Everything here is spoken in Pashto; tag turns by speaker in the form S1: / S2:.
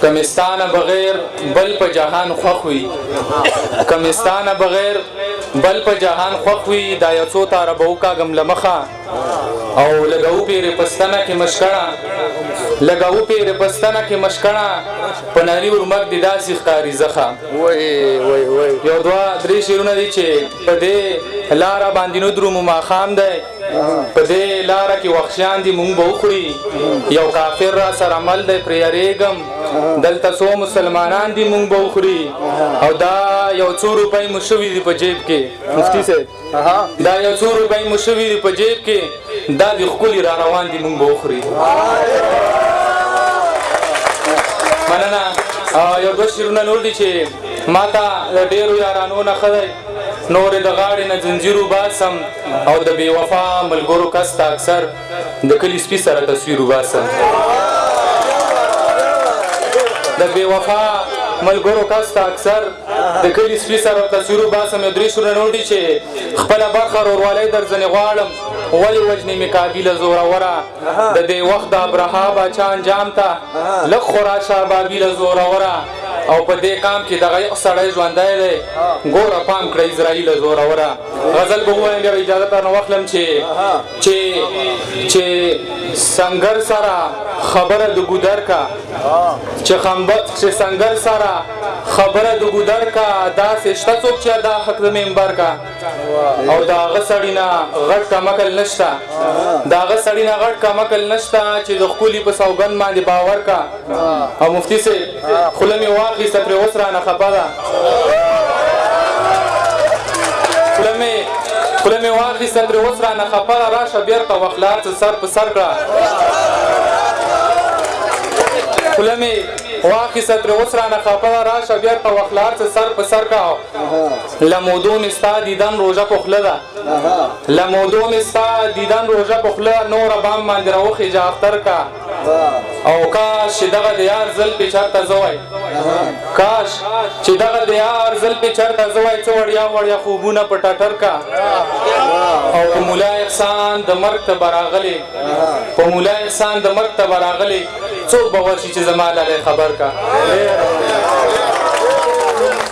S1: کمستانه بغیر بل په جهان خوښ وي کمستانه بغیر بل په جهان خوښ وي دا یو څو تاره به وکاږم له مخه او لګو پیرې پستنه کې مشکڼه لګو پیرې پستنه کې مشکڼه په ناري ورمک دي داسې ښکاري زخه یو دوه درې شعرونه دي چې په دې لاره باندې نو درومو ماښام دی په دې لاره کې وخشیان دي مونږ به وخوري یو کافر را سره مل دی پرې یریږم دلته څو مسلمانان دي مونږ به وخوري او دا یو څو روپۍ مو شوي دي په جیب کې مفتي صاحب دا یو څو روپۍ مو شوي دي په جیب کې دا د ښکلي را روان دي مونږ به وخوري مننه یو دوه شعرونه نور دي چې ما ته د ډېرو یارانو نه ښه دی نورې د غاړې نه زنځیر وباسم او د بې وفا ملګرو کس ته اکثر د کلي سپي سره تصویر وباسم د بې وفا ملګرو کس ته اکثر د کلي سپي سره تصویر وباسم یو درې شعرونه نور دي چې خپله برخه وروروالی در ځنې غواړم ولې وژنې مې کابله زوروره د دې وخت د ابرها باچا انجام ته لږ خو راشه بابیله زوروره او په دې کام کې دغه یو سړی ژوندی دی ګوره پام کړه اسرائیل زوروره غزل به ووایم بیا اجازه درنه واخلم چې سنګر سره خبره د ګودر کا چې سنګر سره خبره د ګودر کا داسې شته څوک چې دا حق د منبر کا او د هغه سړي نه غټ کمکل نشته د هغه سړي نه غټ کمکل نشته چې د ښکلي په سوګند باندې باور کا او مفتي صاحب خوله مې واخیسته پرې اوس رانه خفه ده خوله مې واخیسته پرې اوس رانه خفه ده راشه بیرته وخلار څه سر په سر کړه خوله مې واخیسته ترې اوس رانه خفه ده راشه بیرته وخلار څه سر په سر کړه له مودو مې ستا دیدن روژه په خوله ده له مودو مې ستا دیدن روژه په خوله نوره بام باندې راوخېږه اختر کا او کاش چې دغه د یار زلفې چېرته زه وای کاش چې دغه د یار زلفې چېرته زه وای څه وړیا وړیا خوبونه په ټټر کا او په مولا احسان د مرګ ته به راغلې په مولا احسان د مرګ ته به راغلې څوک به ورشي چې زما لالی خبر کا